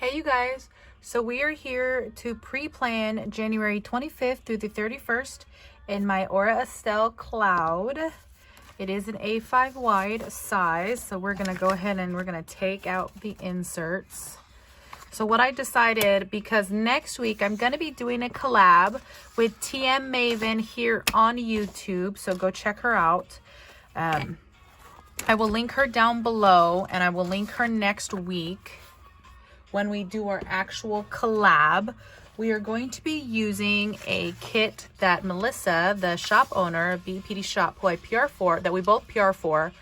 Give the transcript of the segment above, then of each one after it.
Hey you guys, so we are here to pre-plan January 25th through the 31st in my Aura Estelle Cloud. It is an A5 wide size, so we're going to go ahead and we're going to take out the inserts. So what I decided, because next week I'm going to be doing a collab with TM Maven here on YouTube, so go check her out. I will link her down below, and I will link her next week. When we do our actual collab, we are going to be using a kit that Melissa, the shop owner of BPD Shop, who I PR for, that we both PR for,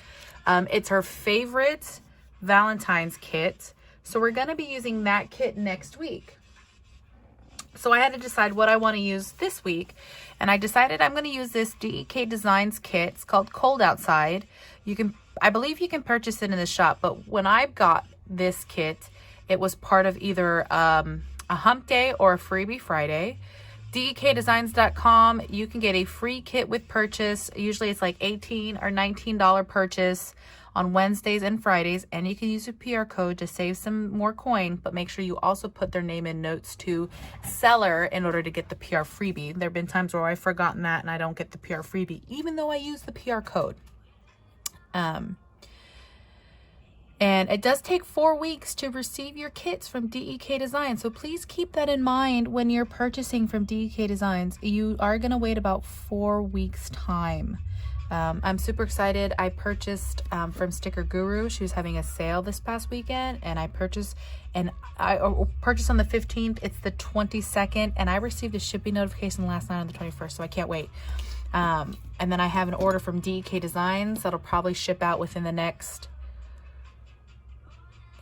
it's her favorite Valentine's kit. So we're going to be using that kit next week. So I had to decide what I want to use this week. And I decided I'm going to use this DEK Designs kit. It's called Cold Outside. I believe you can purchase it in the shop, but when I got this kit, it was part of either a hump day or a freebie Friday. DEKdesigns.com, you can get a free kit with purchase. Usually it's like $18 or $19 purchase on Wednesdays and Fridays. And you can use a PR code to save some more coin, but make sure you also put their name in notes to seller in order to get the PR freebie. There have been times where I've forgotten that and I don't get the PR freebie, even though I use the PR code. And it does take 4 weeks to receive your kits from DEK Designs. So please keep that in mind when you're purchasing from DEK Designs. You are going to wait about 4 weeks time. I'm super excited. I purchased from Sticker Guru. She was having a sale this past weekend, and I purchased on the 15th. It's the 22nd, and I received a shipping notification last night on the 21st, so I can't wait. And then I have an order from DEK Designs that'll probably ship out within the next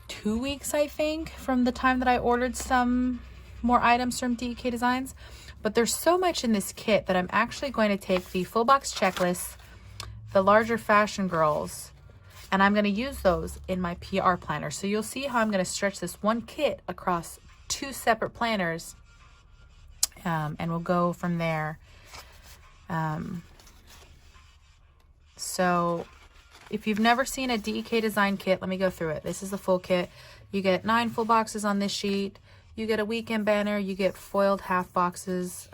2 weeks, I think, from the time that I ordered some more items from DEK Designs. But there's so much in this kit that I'm actually going to take the full box checklist, the larger fashion girls, and I'm going to use those in my PR planner. So you'll see how I'm going to stretch this one kit across 2 separate planners, and we'll go from there. So if you've never seen a DEK Design kit, let me go through it. This is the full kit. You get 9 full boxes on this sheet. You get a weekend banner. You get foiled half boxes.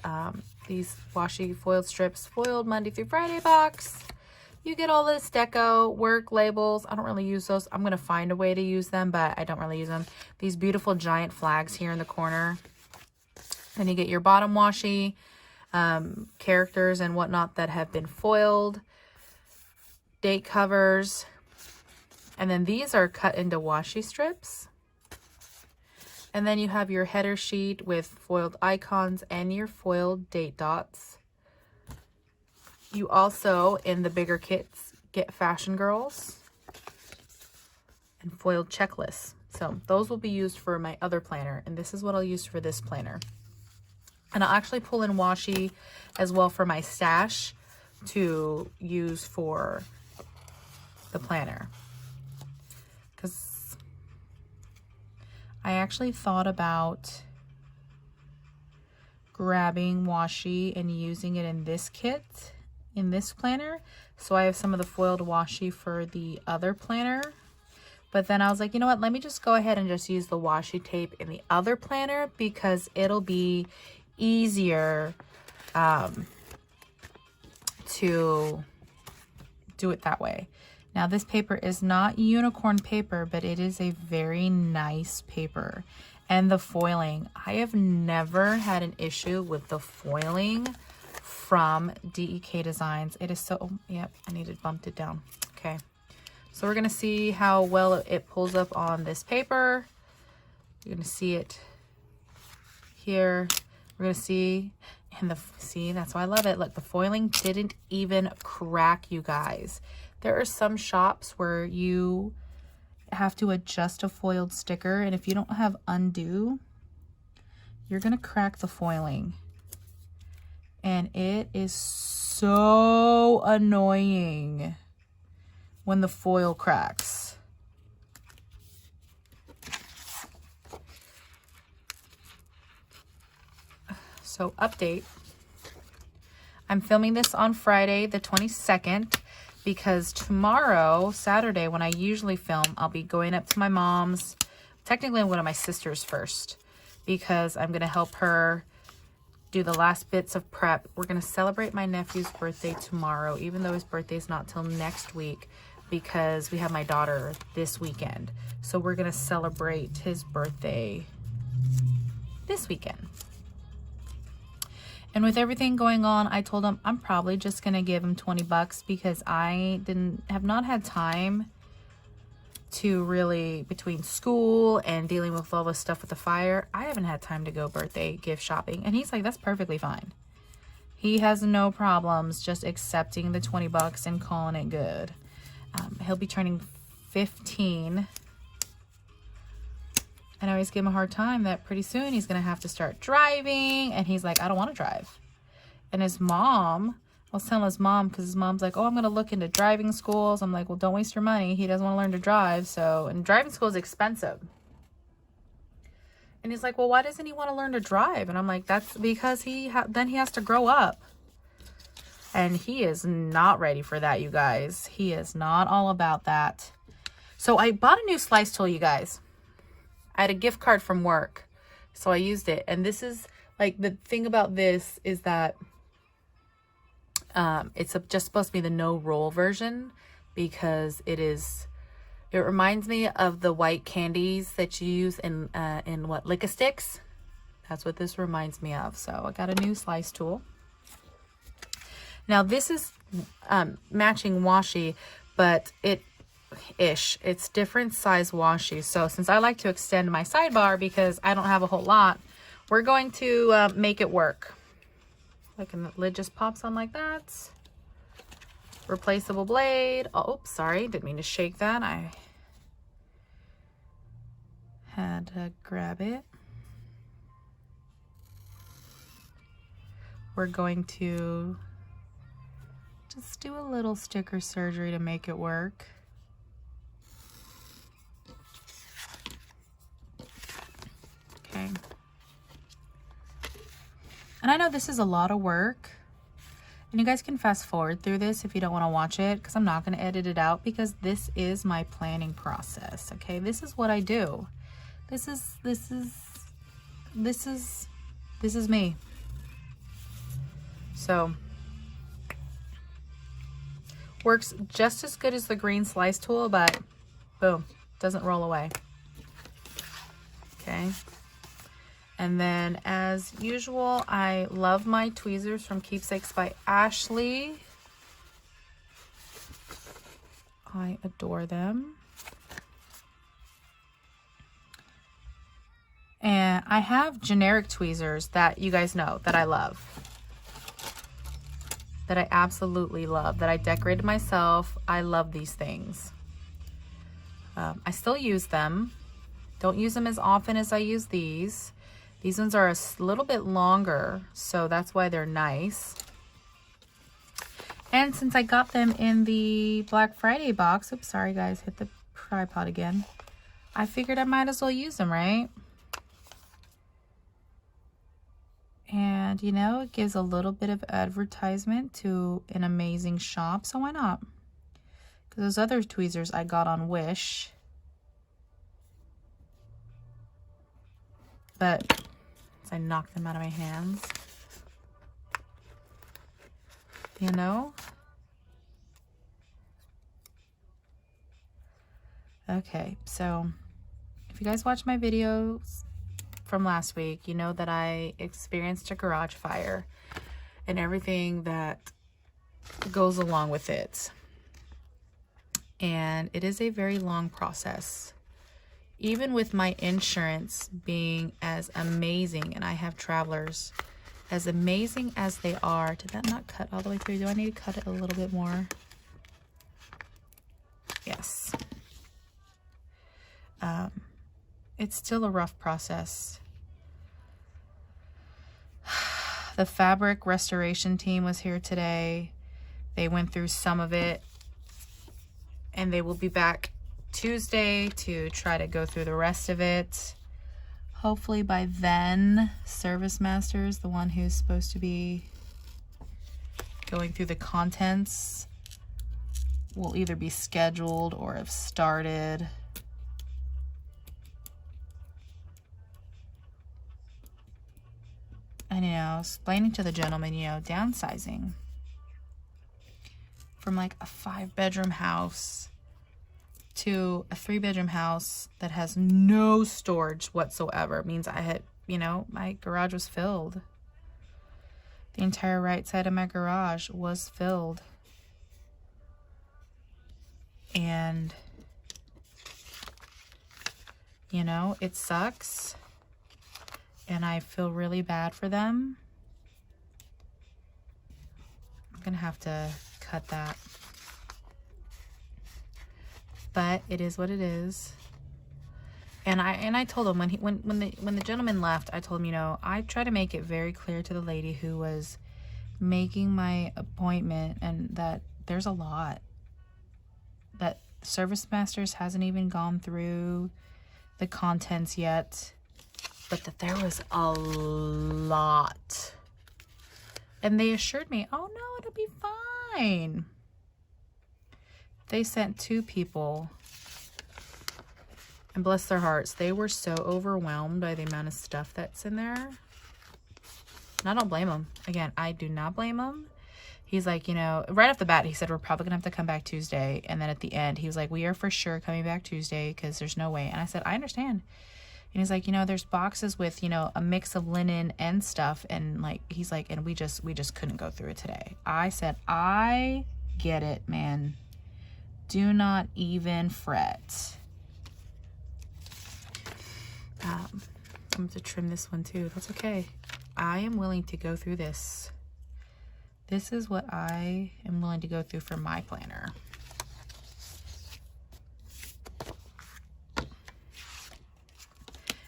These washi foiled strips, foiled Monday through Friday box. You get all this deco, work, labels. I don't really use those. I'm going to find a way to use them, but I don't really use them. These beautiful giant flags here in the corner. Then you get your bottom washi, characters and whatnot that have been foiled. Date covers, and then these are cut into washi strips. And then you have your header sheet with foiled icons and your foiled date dots. You also, in the bigger kits, get fashion girls and foiled checklists. So those will be used for my other planner, and this is what I'll use for this planner. And I'll actually pull in washi as well for my stash to use for the planner, because I actually thought about grabbing washi and using it in this kit, in this planner. So I have some of the foiled washi for the other planner, but then I was like, you know what, let me just go ahead and just use the washi tape in the other planner, because it'll be easier to do it that way. Now, this paper is not unicorn paper, but it is a very nice paper. And the foiling, I have never had an issue with the foiling from DEK Designs. It is so, yep, I needed bumped it down. Okay, so we're gonna see how well it pulls up on this paper. You're gonna see it here. We're gonna see, and see, that's why I love it. Look, the foiling didn't even crack, you guys. There are some shops where you have to adjust a foiled sticker, and if you don't have undo, you're gonna crack the foiling. And it is so annoying when the foil cracks. So update, I'm filming this on Friday the 22nd. because tomorrow, Saturday, when I usually film, I'll be going up to my mom's technically I'm going to my sister's first because I'm going to help her do the last bits of prep. We're going to celebrate my nephew's birthday tomorrow, even though his birthday's not till next week, because we have my daughter this weekend. So we're going to celebrate his birthday this weekend. And with everything going on, I told him I'm probably just going to give him 20 bucks because I have not had time to really, between school and dealing with all this stuff with the fire, I haven't had time to go birthday gift shopping. And he's like, that's perfectly fine. He has no problems just accepting the 20 bucks and calling it good. He'll be turning 15. And I always give him a hard time that pretty soon he's going to have to start driving. And he's like, I don't want to drive. And his mom, I was telling his mom, because his mom's like, oh, I'm going to look into driving schools. I'm like, well, don't waste your money. He doesn't want to learn to drive. So, and driving school is expensive. And he's like, well, why doesn't he want to learn to drive? And I'm like, that's because then he has to grow up. And he is not ready for that, you guys. He is not all about that. So I bought a new slice tool, you guys. I had a gift card from work, so I used it. And this is, like, the thing about this is that it's just supposed to be the no roll version because it reminds me of the white candies that you use in what, Lick-a-Sticks? That's what this reminds me of. So I got a new slice tool. Now this is matching washi, but it's different size washi. So since I like to extend my sidebar because I don't have a whole lot, we're going to make it work. Like, and the lid just pops on like that. Replaceable blade. Oh, oops, sorry, didn't mean to shake that. I had to grab it. We're going to just do a little sticker surgery to make it work. Okay. And I know this is a lot of work, and you guys can fast forward through this if you don't want to watch it, because I'm not going to edit it out, because this is my planning process. Okay, this is what I do. This is me. So works just as good as the green slice tool, but boom, doesn't roll away. Okay. And then, as usual, I love my tweezers from Keepsakes by Ashley. I adore them. And I have generic tweezers that you guys know that I love. That I absolutely love. That I decorated myself. I love these things. I still use them. Don't use them as often as I use these. These ones are a little bit longer, so that's why they're nice. And since I got them in the Black Friday box, oops, sorry guys, hit the tripod again. I figured I might as well use them, right? And, you know, it gives a little bit of advertisement to an amazing shop, so why not? Because those other tweezers I got on Wish. But I knocked them out of my hands. You know? Okay, so if you guys watch my videos from last week, you know that I experienced a garage fire and everything that goes along with it. And it is a very long process. Even with my insurance being as amazing, and I have travelers, as amazing as they are, did that not cut all the way through? Do I need to cut it a little bit more? Yes. It's still a rough process. The fabric restoration team was here today. They went through some of it, and they will be back Tuesday to try to go through the rest of it. Hopefully by then, Service Masters, the one who's supposed to be going through the contents, will either be scheduled or have started. know, explaining to the gentleman, you know, downsizing from like a 5-bedroom house to a 3-bedroom house that has no storage whatsoever. It means I had, you know, my garage was filled. The entire right side of my garage was filled. And, you know, it sucks. And I feel really bad for them. I'm gonna have to cut that. But it is what it is. And I told him when the gentleman left, I told him, you know, I try to make it very clear to the lady who was making my appointment, and that there's a lot that Service Masters hasn't even gone through the contents yet, but that there was a lot. And they assured me, oh no, it'll be fine. They sent 2 people. And bless their hearts, they were so overwhelmed by the amount of stuff that's in there. And I don't blame them. Again, I do not blame them. He's like, you know, right off the bat, he said, we're probably gonna have to come back Tuesday. And then at the end, he was like, we are for sure coming back Tuesday because there's no way. And I said, I understand. And he's like, you know, there's boxes with, you know, a mix of linen and stuff. And like, he's like, and we just couldn't go through it today. I said, I get it, man. Do not even fret. I'm going to trim this one too. That's okay. I am willing to go through this. This is what I am willing to go through for my planner.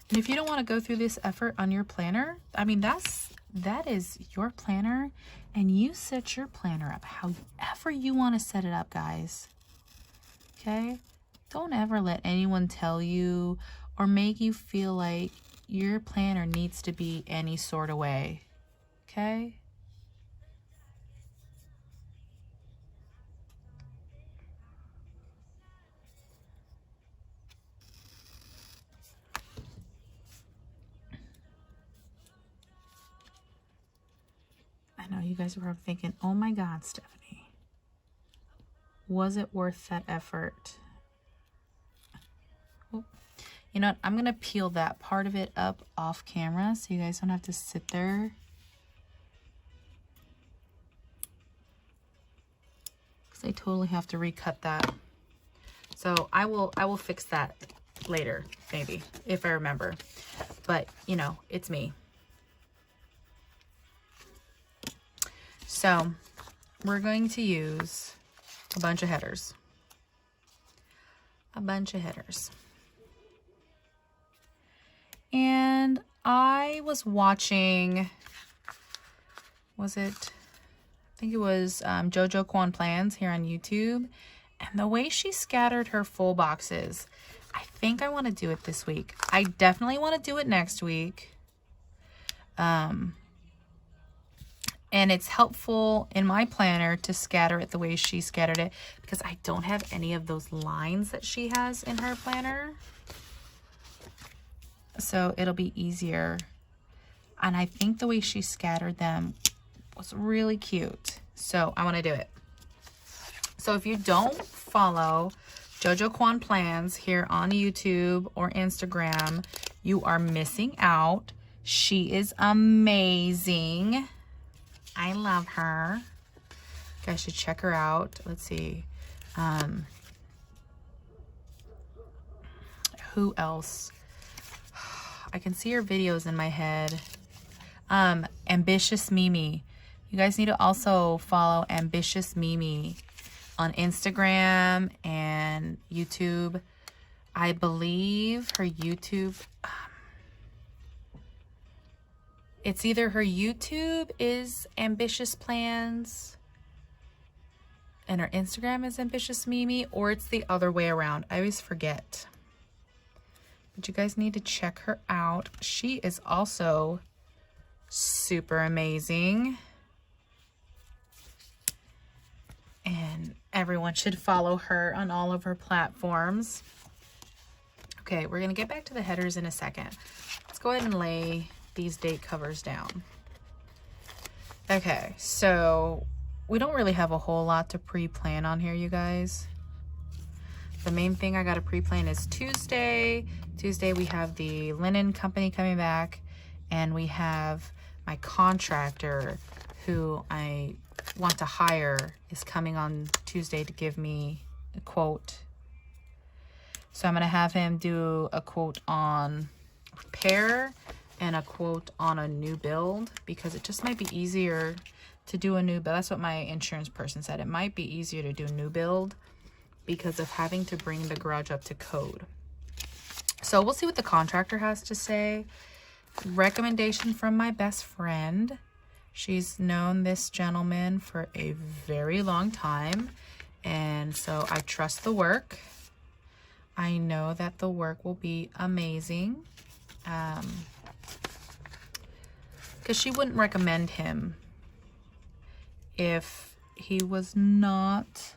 And if you don't want to go through this effort on your planner, I mean, that is your planner, and you set your planner up however you want to set it up, guys. Okay? Don't ever let anyone tell you or make you feel like your planner needs to be any sort of way. Okay? I know you guys are probably thinking, oh my God, Stephanie, was it worth that effort? Oh, you know what? I'm going to peel that part of it up off camera so you guys don't have to sit there. Because I totally have to recut that. So I will fix that later, maybe, if I remember. But, you know, it's me. So we're going to use a bunch of headers. A bunch of headers. And I was watching, I think it was JoJo Quan Plans here on YouTube. And the way she scattered her full boxes, I think I want to do it this week. I definitely want to do it next week. And it's helpful in my planner to scatter it the way she scattered it, because I don't have any of those lines that she has in her planner. So it'll be easier. And I think the way she scattered them was really cute. So I want to do it. So if you don't follow JoJo Quan Plans here on YouTube or Instagram, you are missing out. She is amazing. I love her. You guys should check her out. Let's see. Who else? I can see her videos in my head. Ambitious Mimi. You guys need to also follow Ambitious Mimi on Instagram and YouTube. I believe her YouTube... it's either her YouTube is Ambitious Plans and her Instagram is Ambitious Mimi, or it's the other way around. I always forget. But you guys need to check her out. She is also super amazing. And everyone should follow her on all of her platforms. Okay, we're going to get back to the headers in a second. Let's go ahead and lay these date covers down. Okay, so we don't really have a whole lot to pre-plan on here, you guys. The main thing I got to pre-plan is Tuesday. Tuesday we have the linen company coming back, and we have my contractor who I want to hire is coming on Tuesday to give me a quote. So I'm going to have him do a quote on repair and a quote on a new build, because it just might be easier to do a new build. That's what my insurance person said. It might be easier to do a new build because of having to bring the garage up to code. So we'll see what the contractor has to say. Recommendation from my best friend. She's known this gentleman for a very long time, and so I trust the work. I know that the work will be amazing. Because she wouldn't recommend him if he was not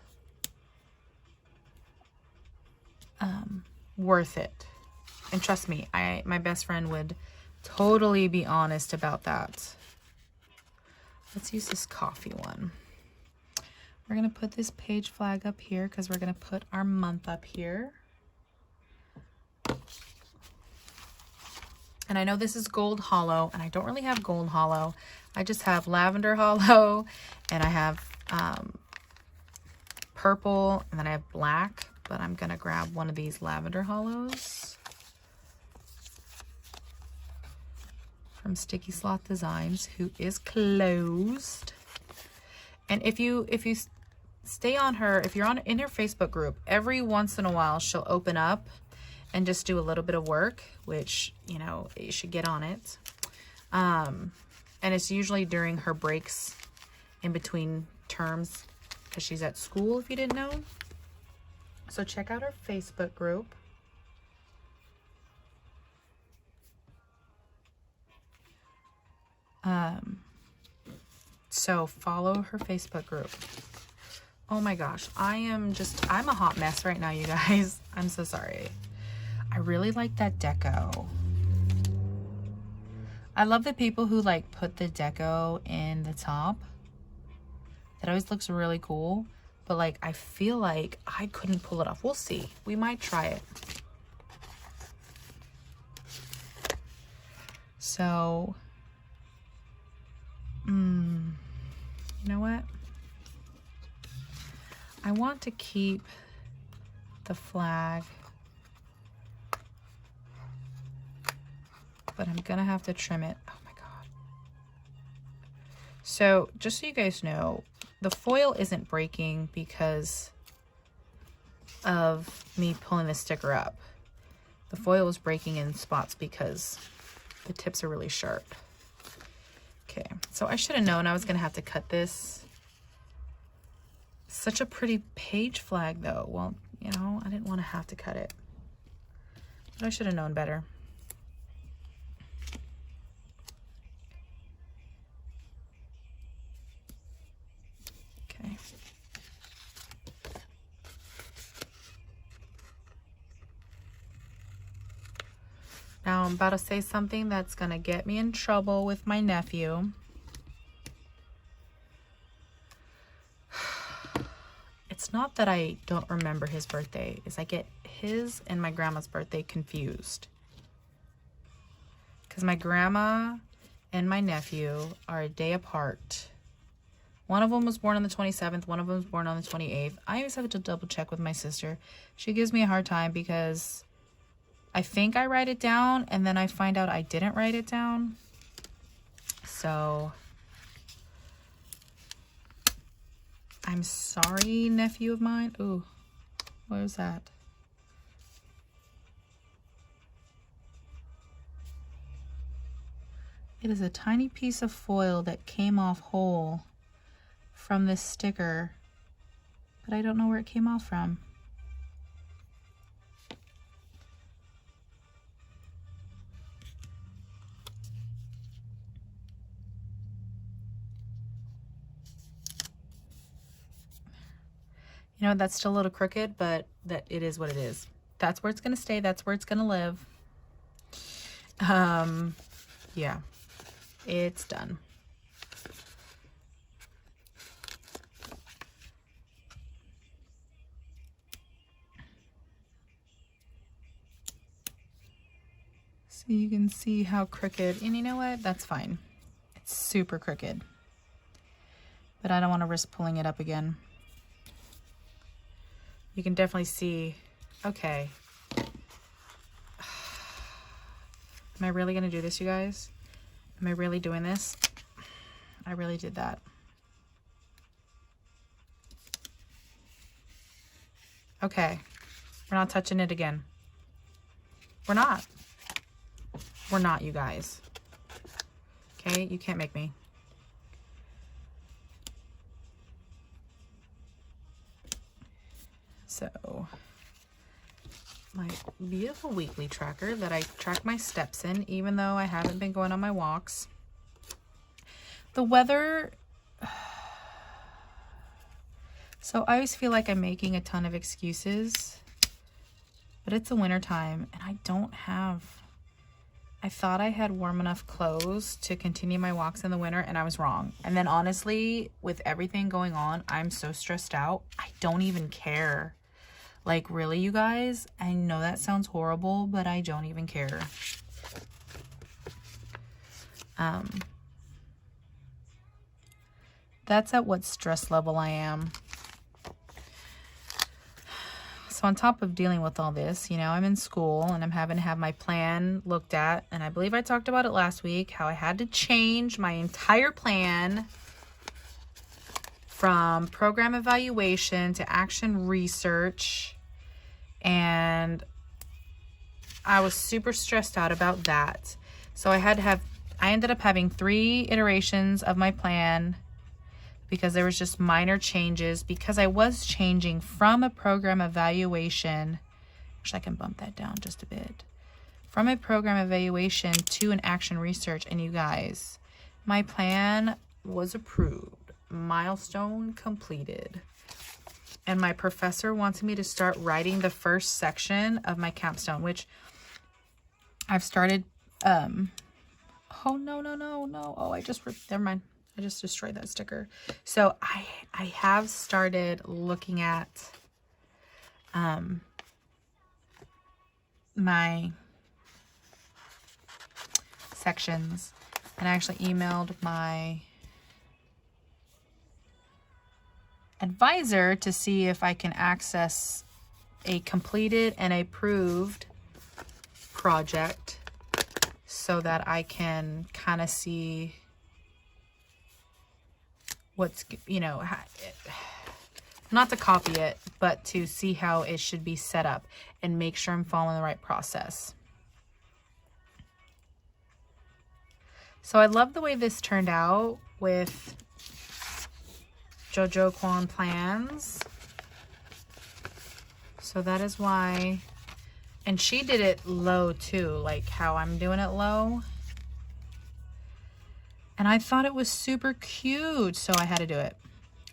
worth it. And trust me, my best friend would totally be honest about that. Let's use this coffee one. We're going to put this page flag up here because we're going to put our month up here. And I know this is gold hollow, and I don't really have gold hollow. I just have lavender hollow, and I have purple, and then I have black. But I'm going to grab one of these lavender hollows from Sticky Sloth Designs, who is closed. And if you stay on her, if you're in her Facebook group, every once in a while she'll open up and just do a little bit of work, which, you know, you should get on it. And it's usually during her breaks in between terms, because she's at school, if you didn't know. So check out her Facebook group. So follow her Facebook group. Oh my gosh, I'm a hot mess right now, you guys. I'm so sorry. I really like that deco. I love the people who like put the deco in the top. That always looks really cool. But like, I feel like I couldn't pull it off. We'll see. We might try it. So, you know what? I want to keep the flag, but I'm gonna have to trim it. Oh my God. So just so you guys know, the foil isn't breaking because of me pulling the sticker up. The foil is breaking in spots because the tips are really sharp. Okay, so I should have known I was gonna have to cut this. Such a pretty page flag though. Well, you know, I didn't want to have to cut it, but I should have known better. Okay. Now I'm about to say something that's gonna get me in trouble with my nephew. It's not that I don't remember his birthday, is I get his and my grandma's birthday confused. Because my grandma and my nephew are a day apart. One of them was born on the 27th, one of them was born on the 28th. I always have to double check with my sister. She gives me a hard time because I think I write it down and then I find out I didn't write it down. So I'm sorry, nephew of mine. Ooh, what was that? It is a tiny piece of foil that came off whole from this sticker, but I don't know where it came off from. You know, that's still a little crooked, but that it is what it is. That's where it's going to stay. That's where it's going to live. Yeah, it's done. So you can see how crooked, and you know what? That's fine. It's super crooked. But I don't want to risk pulling it up again. You can definitely see, okay. Am I really going to do this, you guys? Am I really doing this? I really did that. Okay. We're not touching it again. We're not. We're not, you guys. Okay? You can't make me. So, my beautiful weekly tracker that I track my steps in, even though I haven't been going on my walks. The weather, so I always feel like I'm making a ton of excuses, but it's the winter time and I don't have, I thought I had warm enough clothes to continue my walks in the winter, and I was wrong. And then honestly, with everything going on, I'm so stressed out. I don't even care. Like, really, you guys? I know that sounds horrible, but I don't even care. That's at what stress level I am. So on top of dealing with all this, you know, I'm in school and I'm having to have my plan looked at. And I believe I talked about it last week, how I had to change my entire plan from program evaluation to action research. And I was super stressed out about that. So I ended up having 3 iterations of my plan because there was just minor changes, because I was changing from a program evaluation. Actually, I can bump that down just a bit. From a program evaluation to an action research. And you guys, my plan was approved. Milestone completed. And my professor wants me to start writing the first section of my capstone, which I've started. Oh, no. Oh, never mind. I just destroyed that sticker. So I have started looking at my sections, and I actually emailed my advisor to see if I can access a completed and approved project so that I can kind of see what's, you know, not to copy it, but to see how it should be set up and make sure I'm following the right process. So I love the way this turned out with JoJo Kwan plans. So that is why, and she did it low too, like how I'm doing it low. And I thought it was super cute, so I had to do it.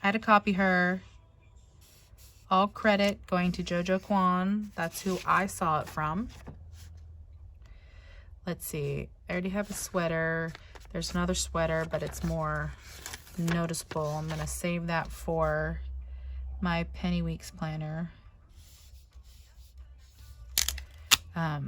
I had to copy her. All credit going to JoJo Kwan. That's who I saw it from. Let's see. I already have a sweater. There's another sweater, but it's more noticeable. I'm going to save that for my Penny Weeks planner. I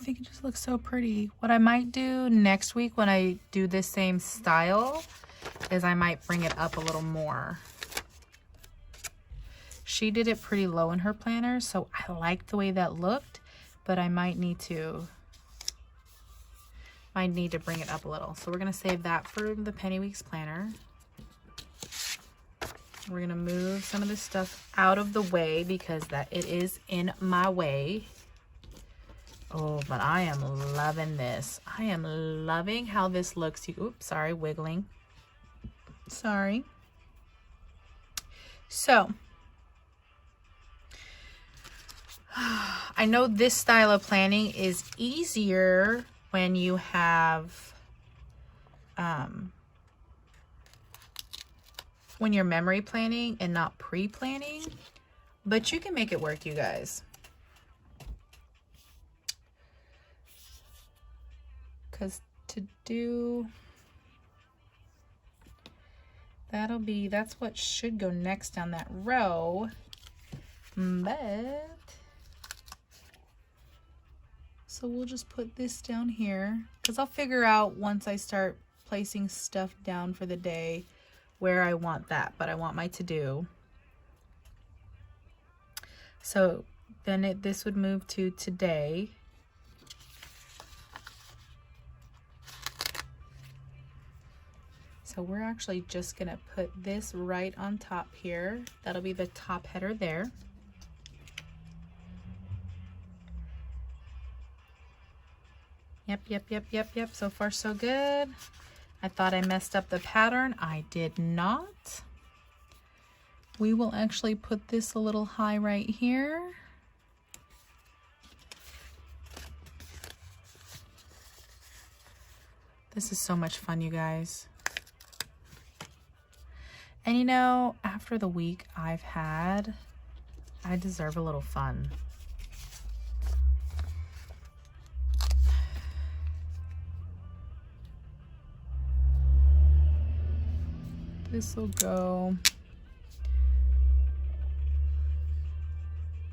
think it just looks so pretty. What I might do next week when I do this same style is I might bring it up a little more. She did it pretty low in her planner, so I liked the way that looked, but I might need to bring it up a little. So we're gonna save that for the Penny Weeks planner. We're gonna move some of this stuff out of the way because it is in my way. Oh, but I am loving this. I am loving how this looks. Oops, sorry, wiggling. Sorry. So, I know this style of planning is easier when you have, when you're memory planning and not pre-planning, but you can make it work, you guys. Because to do that's what should go next down that row. But, so we'll just put this down here, because I'll figure out once I start placing stuff down for the day where I want that, but I want my to-do. So then this would move to today. So we're actually just gonna put this right on top here. That'll be the top header there. Yep. So far, so good. I thought I messed up the pattern. I did not. We will actually put this a little high right here. This is so much fun, you guys. And you know, after the week I've had, I deserve a little fun. This will go,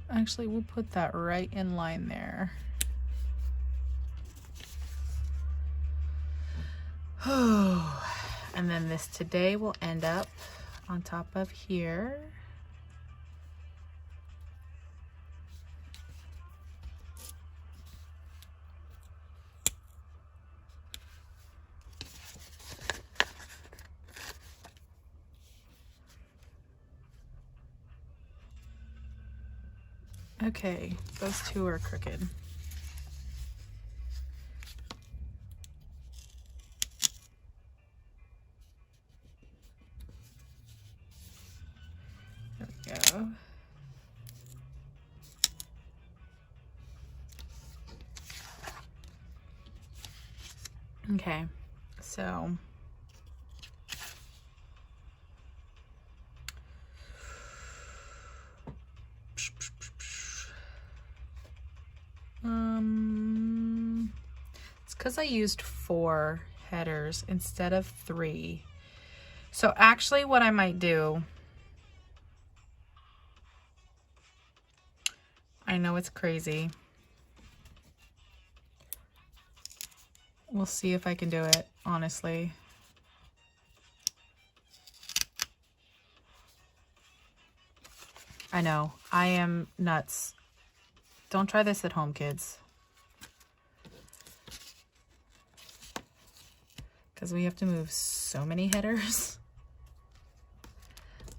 actually we'll put that right in line there. And then this today will end up on top of here. Okay, those two are crooked. There we go. Okay, so it's because I used 4 headers instead of 3. So actually what I might do, I know it's crazy. We'll see if I can do it, honestly. I know, I am nuts. Don't try this at home, kids. Because we have to move so many headers.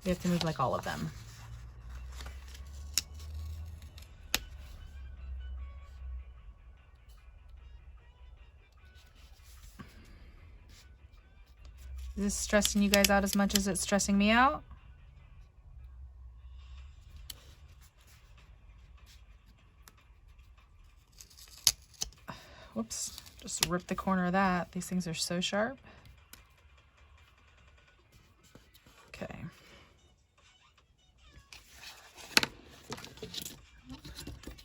We have to move like all of them. Is this stressing you guys out as much as it's stressing me out? Whoops, just ripped the corner of that. These things are so sharp. Okay.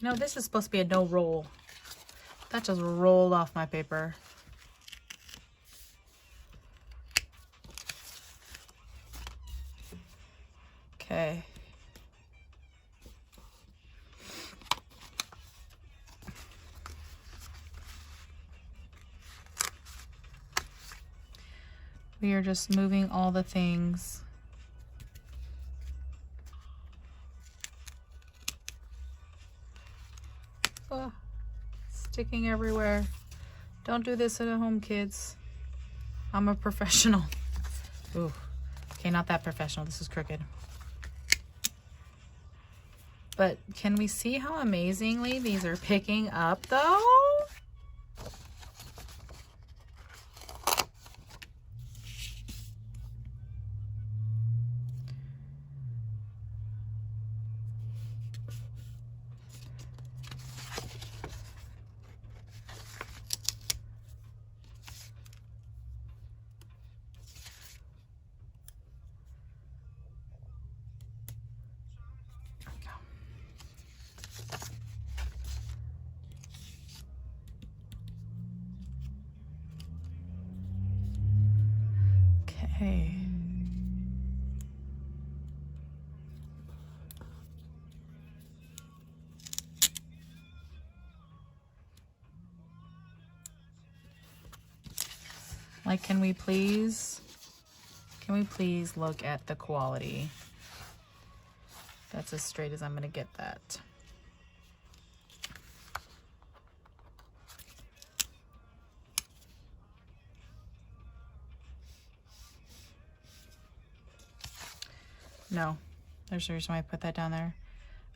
No, this is supposed to be a no roll. That just rolled off my paper. Okay. We are just moving all the things. Oh, sticking everywhere. Don't do this at home, kids. I'm a professional. Ooh. Okay, not that professional. This is crooked. But can we see how amazingly these are picking up, though? Okay. Like, can we please look at the quality? That's as straight as I'm gonna get that. No, there's a reason why I put that down there.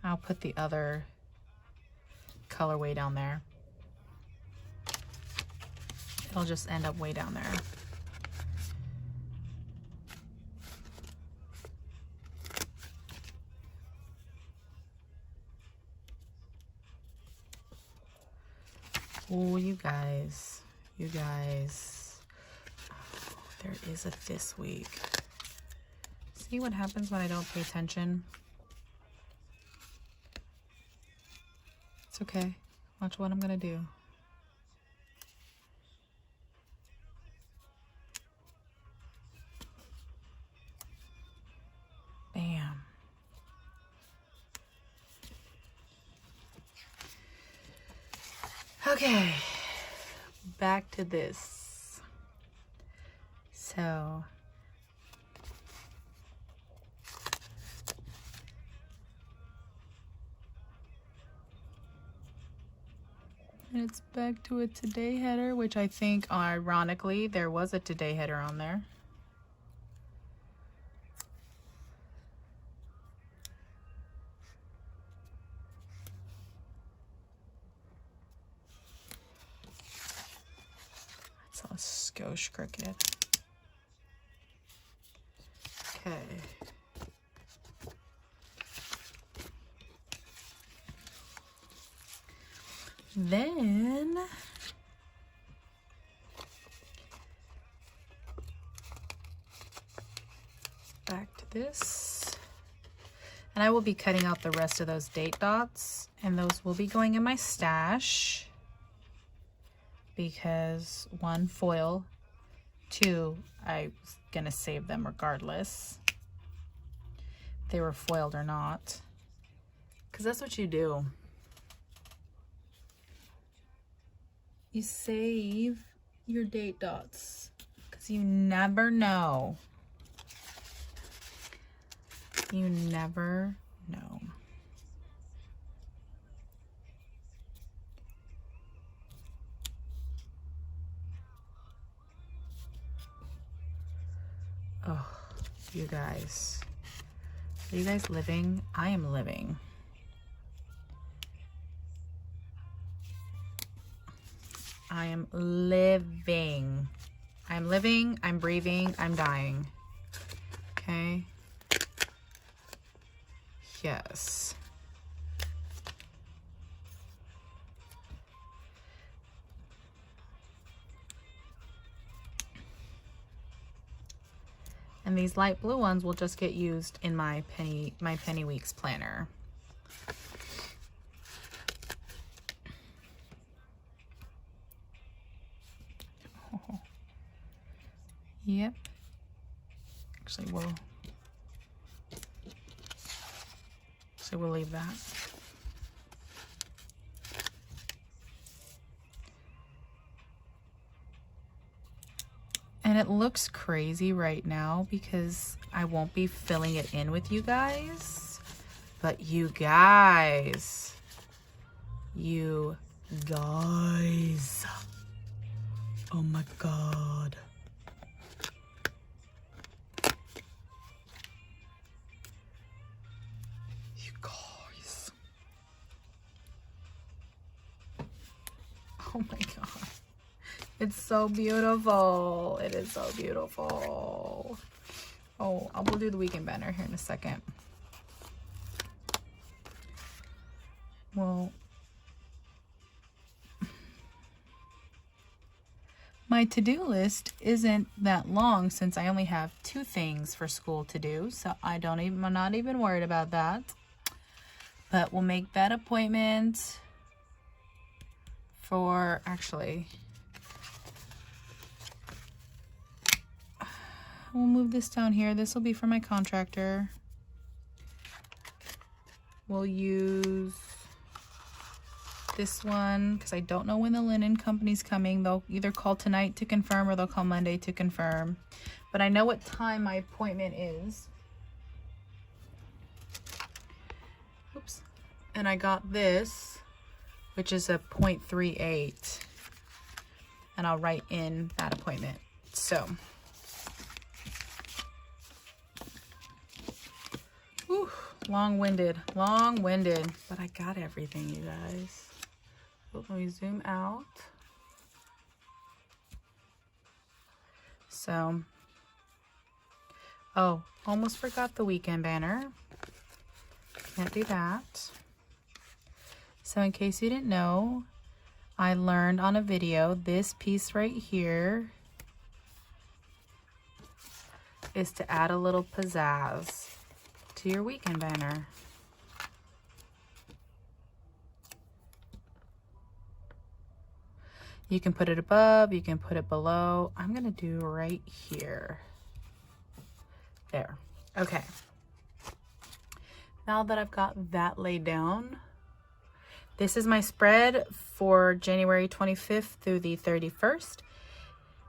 I'll put the other colorway down there. It'll just end up way down there. Oh, you guys, oh, there is a this week. See what happens when I don't pay attention? It's okay. Watch what I'm gonna do. Bam. Okay, back to this. So and it's back to a today header, which I think ironically there was a today header on there. Let's go crooked. Okay. Then back to this. And I will be cutting out the rest of those date dots, and those will be going in my stash. Because 1, foil, 2, I was gonna save them regardless, if they were foiled or not, because that's what you do. You save your date dots, because you never know. You never know. Oh, you guys. Are you guys living? I am living. I am living. I'm living, I'm breathing, I'm dying. Okay? Yes. And these light blue ones will just get used in my penny weeks planner. Oh. Yep. Actually, we'll leave that. And it looks crazy right now because I won't be filling it in with you guys. But you guys. Oh my God. You guys. Oh my God. It's so beautiful. It is so beautiful. Oh, I will do the weekend banner here in a second. Well, my to-do list isn't that long since I only have 2 things for school to do, so I'm not even worried about that. But we'll make that appointment for, actually, we'll move this down here. This will be for my contractor. We'll use this one because I don't know when the linen company's coming. They'll either call tonight to confirm or they'll call Monday to confirm. But I know what time my appointment is. Oops. And I got this, which is a 0.38. And I'll write in that appointment. So, whew, long-winded, but I got everything, you guys. Oh, let me zoom out. So, oh, almost forgot the weekend banner. Can't do that. So in case you didn't know, I learned on a video, this piece right here is to add a little pizzazz to your weekend banner. You can put it above, you can put it below. I'm gonna do right here. There, okay. Now that I've got that laid down, this is my spread for January 25th through the 31st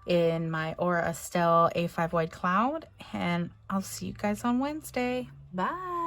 in my Aura Estelle A5 Wide Cloud, and I'll see you guys on Wednesday. Bye.